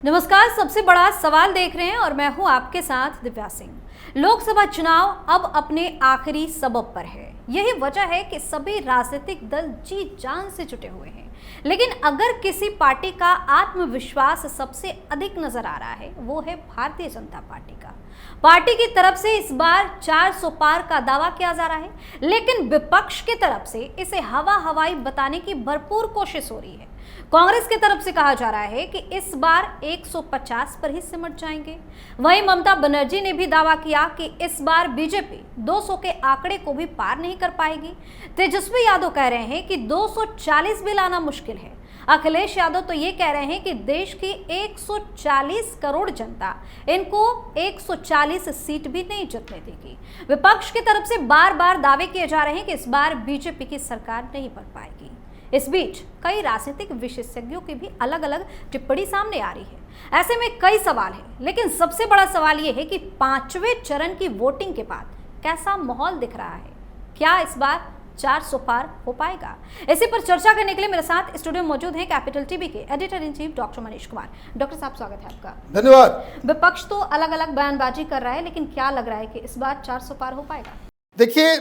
नमस्कार, सबसे बड़ा सवाल देख रहे हैं और मैं हूं आपके साथ दिव्या सिंह। लोकसभा चुनाव अब अपने आखिरी सबब पर है। यही वजह है कि सभी राजनीतिक दल जी जान से जुटे हुए हैं। लेकिन अगर किसी पार्टी का आत्मविश्वास सबसे अधिक नजर आ रहा है वो है भारतीय जनता पार्टी का। पार्टी की तरफ से इस बार 400 पार का दावा किया जा रहा है, लेकिन विपक्ष की तरफ से इसे हवाई बताने की भरपूर कोशिश हो रही है। कांग्रेस की तरफ से कहा जा रहा है कि इस बार 150 पर ही सिमट जाएंगे। वहीं ममता बनर्जी ने भी दावा किया कि इस बार बीजेपी 200 के आंकड़े को भी पार नहीं कर पाएगी। तेजस्वी यादव कह रहे हैं कि 240 भी लाना मुश्किल है। अखिलेश यादव तो ये कह रहे हैं कि देश की 140 करोड़ जनता इनको 140 सीट भी नहीं जीतने देगी। विपक्ष की तरफ से बार बार दावे किए जा रहे हैं कि इस बार बीजेपी की सरकार नहीं बन पाएगी। इस बीच कई राजनीतिक विशेषज्ञों की भी अलग अलग टिप्पणी सामने आ रही है। ऐसे में कई सवाल हैं, लेकिन सबसे बड़ा सवाल यह है कि 5वें चरण की वोटिंग के बाद कैसा माहौल दिख रहा है। क्या इस बार 400 पार हो पाएगा? इसी पर चर्चा करने के लिए मेरे साथ स्टूडियो में मौजूद हैं कैपिटल टीवी के editor in chief doctor Manish Kumar. Doctor साहब, स्वागत है आपका। धन्यवाद। विपक्ष तो अलग अलग बयानबाजी कर रहा है, लेकिन क्या लग रहा है कि इस बार 400 पार हो पाएगा? देखिए,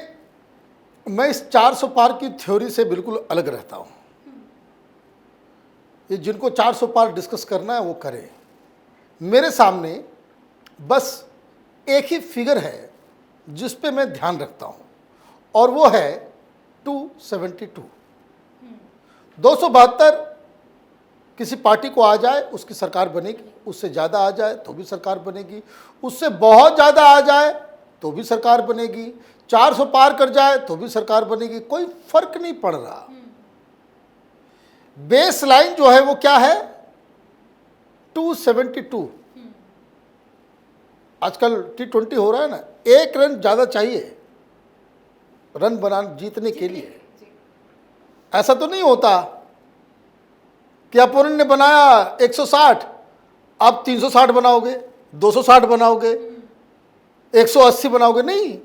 मैं इस 400 पार की थ्योरी से बिल्कुल अलग रहता हूं। ये जिनको 400 पार डिस्कस करना है वो करें। मेरे सामने बस एक ही फिगर है जिस पे मैं ध्यान रखता हूं, और वो है 272। 272 किसी पार्टी को आ जाए उसकी सरकार बनेगी, उससे ज़्यादा आ जाए तो भी सरकार बनेगी, उससे बहुत ज़्यादा आ जाए तो भी सरकार बनेगी, 400 पार कर जाए तो भी सरकार बनेगी। कोई फर्क नहीं पड़ रहा। बेस लाइन जो है वो क्या है? 272। आजकल T20 हो रहा है ना, एक रन ज़्यादा चाहिए रन बनाने जीतने के लिए। ऐसा तो नहीं होता कि अपोनेंट ने बनाया 160, आप 360 बनाओगे, 260 बनाओगे, 180 बनाओगे। नहीं,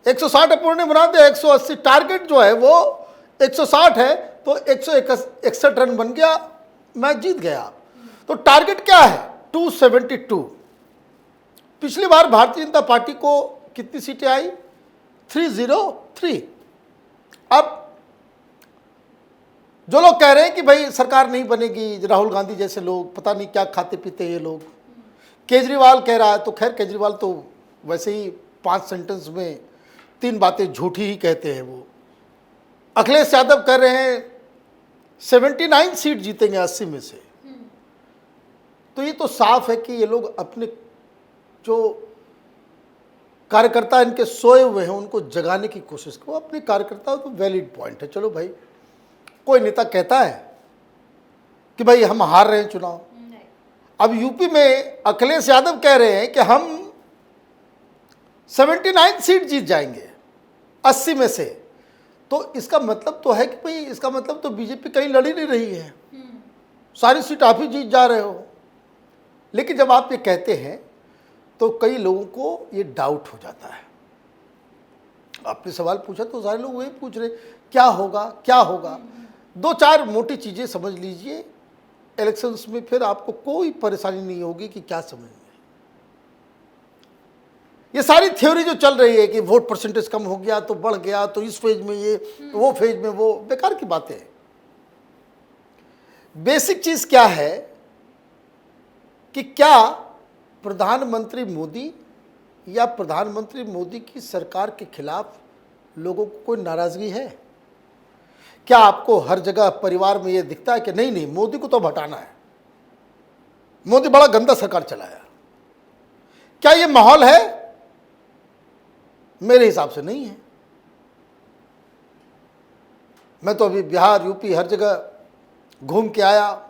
160 अपोनेंट ने बना दिया, 180 टारगेट जो है वो 160 है, तो 161 रन बन गया, मैच जीत गया। तो टारगेट क्या है? 272। पिछली बार भारतीय जनता पार्टी को कितनी सीटें आई? 303। अब जो लोग कह रहे हैं कि भाई सरकार नहीं बनेगी, राहुल गांधी जैसे लोग, पता नहीं क्या खाते पीते ये लोग, केजरीवाल कह रहा है, तो खैर केजरीवाल तो वैसे ही 5 सेंटेंस में 3 बातें झूठी ही कहते हैं वो। अखिलेश यादव कह रहे हैं 79 सीट जीतेंगे 80 में से। तो ये तो साफ है कि ये लोग अपने जो कार्यकर्ता इनके सोए हुए हैं उनको जगाने की कोशिश करो। अपने कार्यकर्ताओं को वैलिड पॉइंट है। चलो भाई, कोई नेता कहता है कि भाई हम हार रहे हैं चुनाव। अब यूपी में अखिलेश यादव कह रहे हैं कि हम 79 सीट जीत जाएंगे 80 में से। तो इसका मतलब तो है कि भाई, इसका मतलब तो बीजेपी कहीं लड़ी नहीं रही है, सारी सीट आप ही जीत जा रहे हो। लेकिन जब आप ये कहते हैं तो कई लोगों को ये डाउट हो जाता है। आपने सवाल पूछा तो सारे लोग वही पूछ रहे, क्या होगा क्या होगा। 2-4 मोटी चीज़ें समझ लीजिए, इलेक्शंस में फिर आपको कोई परेशानी नहीं होगी कि क्या समझ में। ये सारी थ्योरी जो चल रही है कि वोट परसेंटेज कम हो गया तो बढ़ गया, तो इस फेज में ये, तो वो फेज में वो, बेकार की बातें हैं। बेसिक चीज क्या है कि क्या प्रधानमंत्री मोदी या प्रधानमंत्री मोदी की सरकार के खिलाफ लोगों को कोई नाराजगी है? क्या आपको हर जगह परिवार में ये दिखता है कि नहीं नहीं मोदी को तो हटाना है, मोदी बड़ा गंदा सरकार चलाया? क्या ये माहौल है? मेरे हिसाब से नहीं है। मैं तो अभी बिहार, यूपी हर जगह घूम के आया।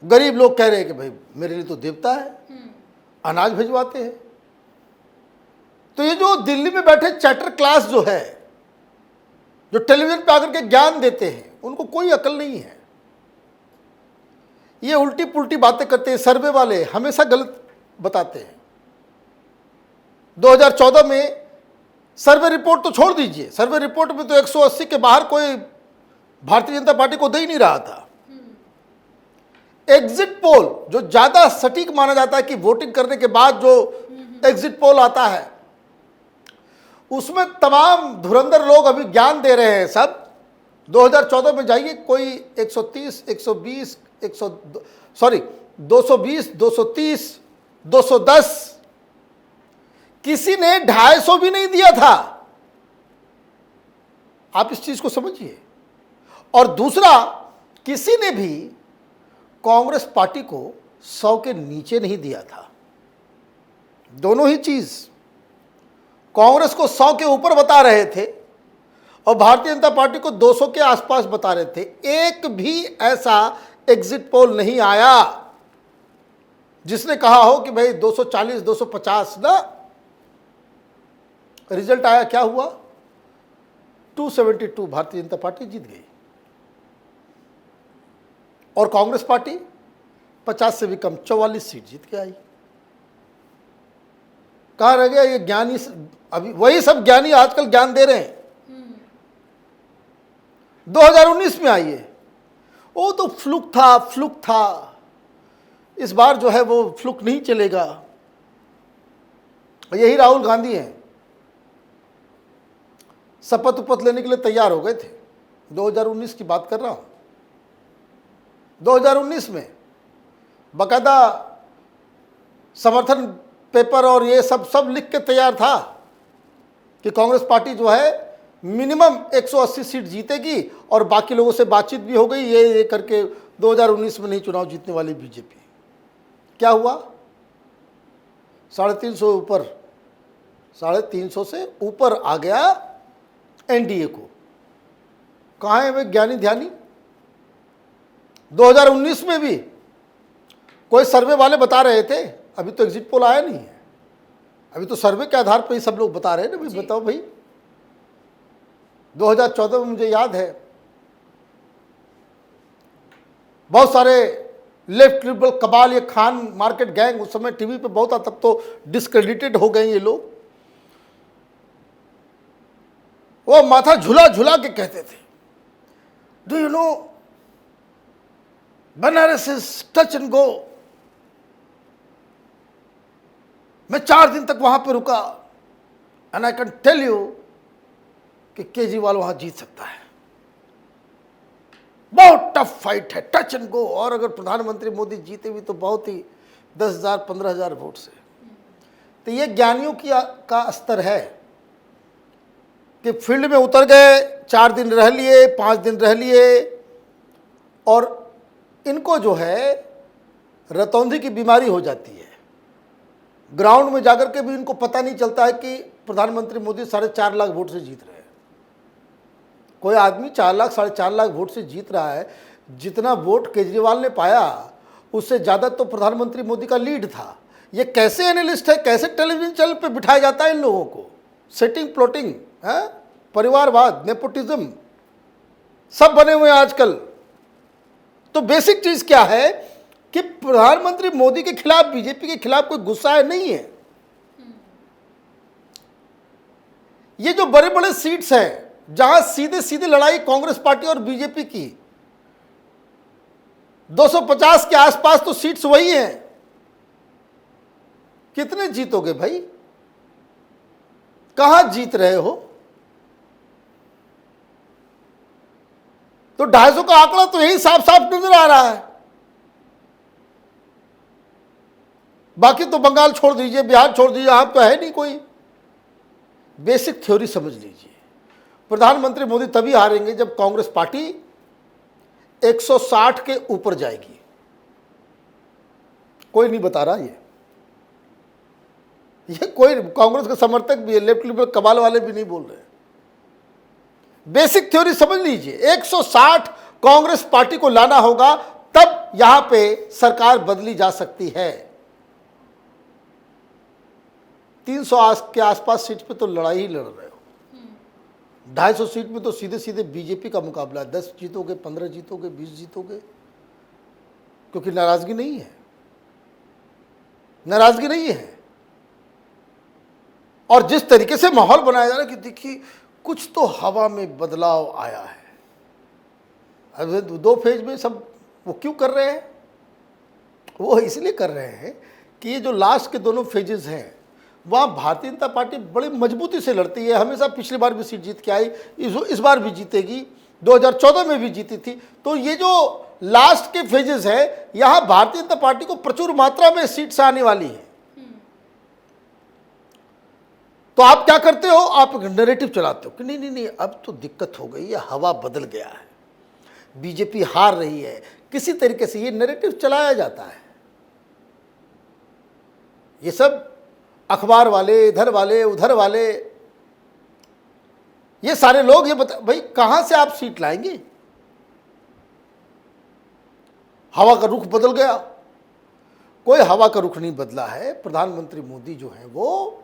गरीब लोग कह रहे हैं कि भाई मेरे लिए तो देवता है, अनाज भिजवाते हैं। तो ये जो दिल्ली में बैठे चैटर क्लास जो है, जो टेलीविजन पे आकर के ज्ञान देते हैं, उनको कोई अकल नहीं है। ये उल्टी पुल्टी बातें करते हैं। सर्वे वाले हमेशा गलत बताते हैं। 2014 में सर्वे रिपोर्ट तो छोड़ दीजिए, सर्वे रिपोर्ट में तो 180 के बाहर कोई भारतीय जनता पार्टी को दे ही नहीं रहा था। एग्जिट पोल जो ज्यादा सटीक माना जाता है कि वोटिंग करने के बाद जो एग्जिट पोल आता है, उसमें तमाम धुरंधर लोग अभी ज्ञान दे रहे हैं। सब 2014 में जाइए, कोई 130, 120, 220, 230, 210, किसी ने 250 भी नहीं दिया था। आप इस चीज को समझिए। और दूसरा, किसी ने भी कांग्रेस पार्टी को 100 के नीचे नहीं दिया था। दोनों ही चीज, कांग्रेस को 100 के ऊपर बता रहे थे और भारतीय जनता पार्टी को 200 के आसपास बता रहे थे। एक भी ऐसा एग्जिट पोल नहीं आया जिसने कहा हो कि भाई 240, 250 ना। रिजल्ट आया, क्या हुआ? 272 भारतीय जनता पार्टी जीत गई और कांग्रेस पार्टी 50 से भी कम 44 सीट जीत के आई। कहां रह गया ये ज्ञानी? अभी वही सब ज्ञानी आजकल ज्ञान दे रहे हैं। 2019 में आई है, वो तो फ्लुक था। इस बार जो है वो फ्लुक नहीं चलेगा। यही राहुल गांधी हैं, शपथ उपथ लेने के लिए तैयार हो गए थे। 2019 की बात कर रहा हूं। 2019 में बकायदा समर्थन पेपर और ये सब लिख के तैयार था कि कांग्रेस पार्टी जो है मिनिमम 180 सीट जीतेगी और बाकी लोगों से बातचीत भी हो गई, ये करके 2019 में नहीं चुनाव जीतने वाली बीजेपी। क्या हुआ? 350 ऊपर, 350 से ऊपर आ गया एनडीए को। कहाँ है वे ज्ञानी ध्यानी? 2019 में भी कोई सर्वे वाले बता रहे थे, अभी तो एग्जिट पोल आया नहीं है, अभी तो सर्वे के आधार पर ही सब लोग बता रहे हैं ना। भाई बताओ भाई, 2014 में मुझे याद है बहुत सारे लेफ्ट लिबरल कबाल, ये खान मार्केट गैंग उस समय टीवी पे बहुत था, तब तो डिस्क्रेडिटेड हो गए ये लोग। वो माथा झुला झुला के कहते थे, do you know Banaras is touch and go. मैं 4 दिन तक वहां पे रुका and I can tell you कि केजरीवाल वहां जीत सकता है। बहुत टफ फाइट है, टच एंड गो। और अगर प्रधानमंत्री मोदी जीते भी तो बहुत ही 10,000 15,000 वोट से। तो ये ज्ञानियों का स्तर है कि फील्ड में उतर गए, 4 दिन रह लिए, 5 दिन रह लिए और इनको जो है रतौंधी की बीमारी हो जाती है। ग्राउंड में जाकर के भी इनको पता नहीं चलता है कि प्रधानमंत्री मोदी 4.5 लाख वोट से जीत रहे हैं। कोई आदमी 4 लाख 4.5 लाख वोट से जीत रहा है। जितना वोट केजरीवाल ने पाया उससे ज़्यादा तो प्रधानमंत्री मोदी का लीड था। ये कैसे एनालिस्ट है, कैसे टेलीविजन चैनल पे बिठाया जाता है इन लोगों को? सेटिंग प्लॉटिंग है, परिवारवाद, नेपोटिज्म सब बने हुए हैं आजकल। तो बेसिक चीज क्या है कि प्रधानमंत्री मोदी के खिलाफ, बीजेपी के खिलाफ कोई गुस्सा है नहीं है। ये जो बड़े बड़े सीट्स हैं जहां सीधे सीधे लड़ाई कांग्रेस पार्टी और बीजेपी की, 250 के आसपास तो सीट्स वही हैं। कितने जीतोगे भाई? कहां जीत रहे हो? तो 250 का आंकड़ा तो यही साफ साफ नजर आ रहा है। बाकी तो बंगाल छोड़ दीजिए, बिहार छोड़ दीजिए, यहां तो है नहीं कोई। बेसिक थ्योरी समझ लीजिए, प्रधानमंत्री मोदी तभी हारेंगे जब कांग्रेस पार्टी 160 के ऊपर जाएगी। कोई नहीं बता रहा ये कोई कांग्रेस के समर्थक भी है, लेफ्ट लिबरल कबाल वाले भी नहीं बोल रहे। बेसिक थ्योरी समझ लीजिए, 160 कांग्रेस पार्टी को लाना होगा, तब यहां पे सरकार बदली जा सकती है। 300 के आसपास सीट पे तो लड़ाई ही लड़ रहे हो। 250 सीट में तो सीधे सीधे बीजेपी का मुकाबला है। 10 जीतोगे, 15 जीतोगे, 20 जीतोगे, क्योंकि नाराजगी नहीं है, नाराजगी नहीं है। और जिस तरीके से माहौल बनाया जा रहा है कि देखिए कुछ तो हवा में बदलाव आया है। अब 2 फेज में सब वो क्यों कर रहे हैं? वो इसलिए कर रहे हैं कि ये जो लास्ट के दोनों फेजेस हैं वहाँ भारतीय जनता पार्टी बड़ी मजबूती से लड़ती है। हमेशा पिछली बार भी सीट जीत के आई, इस बार भी जीतेगी, 2014 में भी जीती थी। तो ये जो लास्ट के फेजेस है यहाँ भारतीय जनता पार्टी को प्रचुर मात्रा में सीट्स आने वाली है। तो आप क्या करते हो, आप नैरेटिव चलाते हो कि नहीं नहीं नहीं अब तो दिक्कत हो गई है, हवा बदल गया है, बीजेपी हार रही है, किसी तरीके से ये नैरेटिव चलाया जाता है। ये सब अखबार वाले, इधर वाले, उधर वाले, ये सारे लोग ये बता भाई कहां से आप सीट लाएंगे? हवा का रुख बदल गया। कोई हवा का रुख नहीं बदला है। प्रधानमंत्री मोदी जो है वो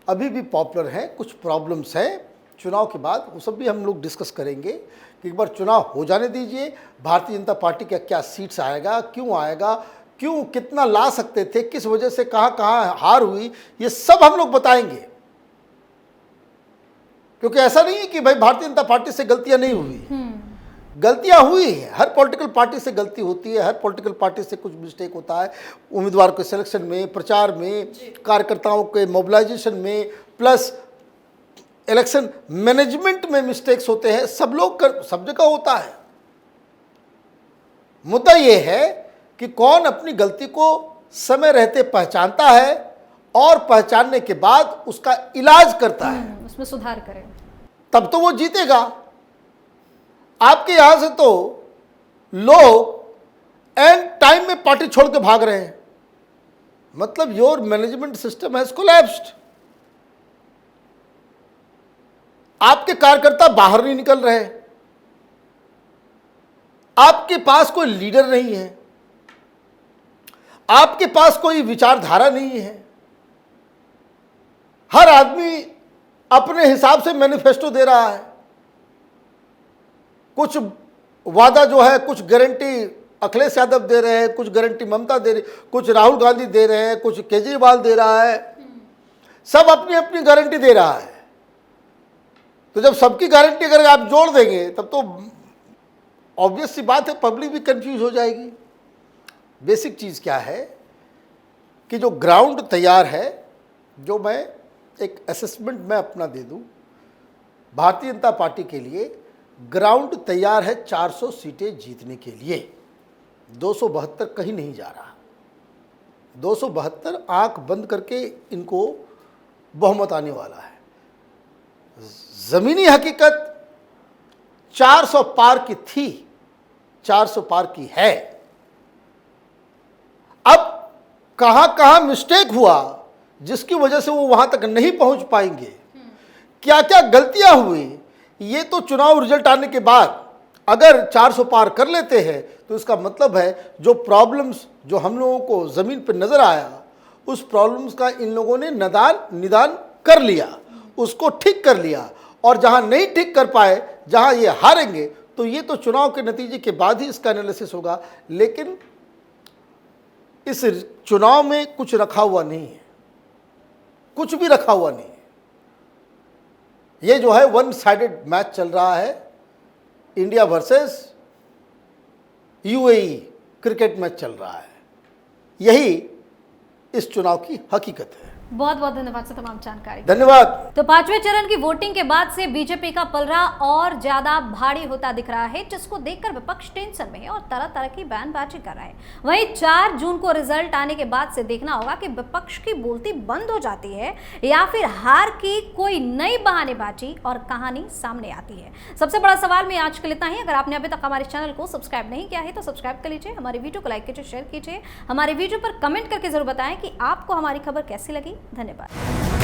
अभी भी पॉपुलर हैं। कुछ प्रॉब्लम्स हैं चुनाव के बाद, वो सब भी हम लोग डिस्कस करेंगे कि एक बार चुनाव हो जाने दीजिए, भारतीय जनता पार्टी का क्या सीट्स आएगा, क्यों कितना ला सकते थे, किस वजह से कहाँ हार हुई, ये सब हम लोग बताएंगे। क्योंकि ऐसा नहीं है कि भाई भारतीय जनता पार्टी से गलतियां नहीं हुई, गलतियां हुई हैं। हर पॉलिटिकल पार्टी से गलती होती है, हर पॉलिटिकल पार्टी से कुछ मिस्टेक होता है, उम्मीदवार के सिलेक्शन में, प्रचार में, कार्यकर्ताओं के मोबिलाइजेशन में, प्लस इलेक्शन मैनेजमेंट में मिस्टेक्स होते हैं। सब जगह होता है। मुद्दा यह है कि कौन अपनी गलती को समय रहते पहचानता है और पहचानने के बाद उसका इलाज करता है, उसमें सुधार करे, तब तो वो जीतेगा। आपके यहां से तो लोग एंड टाइम में पार्टी छोड़ के भाग रहे हैं, मतलब your management system has collapsed. आपके कार्यकर्ता बाहर नहीं निकल रहे, आपके पास कोई लीडर नहीं है, आपके पास कोई विचारधारा नहीं है। हर आदमी अपने हिसाब से मैनिफेस्टो दे रहा है। कुछ वादा जो है, कुछ गारंटी अखिलेश यादव दे रहे हैं, कुछ गारंटी ममता दे रही, कुछ राहुल गांधी दे रहे हैं, कुछ केजरीवाल दे रहा है, सब अपनी अपनी गारंटी दे रहा है। तो जब सबकी गारंटी अगर आप जोड़ देंगे तब तो ऑब्वियस सी बात है पब्लिक भी कंफ्यूज हो जाएगी। बेसिक चीज़ क्या है कि जो ग्राउंड तैयार है, जो मैं एक असेसमेंट में अपना दे दूं, भारतीय जनता पार्टी के लिए ग्राउंड तैयार है 400 सीटें जीतने के लिए। 272 कहीं नहीं जा रहा। 272 आंख बंद करके इनको बहुमत आने वाला है। जमीनी हकीकत 400 पार की थी, 400 पार की है। अब कहां मिस्टेक हुआ जिसकी वजह से वो वहां तक नहीं पहुंच पाएंगे, क्या क्या गलतियां हुई, ये तो चुनाव रिजल्ट आने के बाद अगर 400 पार कर लेते हैं तो इसका मतलब है जो प्रॉब्लम्स जो हम लोगों को ज़मीन पर नज़र आया, उस प्रॉब्लम्स का इन लोगों ने निदान कर लिया, उसको ठीक कर लिया। और जहां नहीं ठीक कर पाए, जहां ये हारेंगे, तो ये तो चुनाव के नतीजे के बाद ही इसका एनालिसिस होगा। लेकिन इस चुनाव में कुछ रखा हुआ नहीं है, कुछ भी रखा हुआ नहीं है। ये जो है वन साइडेड मैच चल रहा है, India versus UAE cricket match चल रहा है। यही इस चुनाव की हकीकत है। बहुत बहुत धन्यवाद सर तमाम जानकारी। धन्यवाद। तो पांचवें चरण की वोटिंग के बाद से बीजेपी का पलड़ा और ज्यादा भारी होता दिख रहा है, जिसको देखकर विपक्ष टेंशन में है और तरह तरह की बयानबाजी कर रहा है। वहीं 4 जून को रिजल्ट आने के बाद से देखना होगा कि विपक्ष की बोलती बंद हो जाती है या फिर हार की कोई नई बहानेबाजी और कहानी सामने आती है। सबसे बड़ा सवाल में आज के लिए इतना ही। अगर आपने अभी तक हमारे चैनल को सब्सक्राइब नहीं किया है तो सब्सक्राइब कर लीजिए, हमारे वीडियो को लाइक कीजिए, शेयर कीजिए, हमारे वीडियो पर कमेंट करके जरूर बताएं कि आपको हमारी खबर कैसी लगी। धन्यवाद।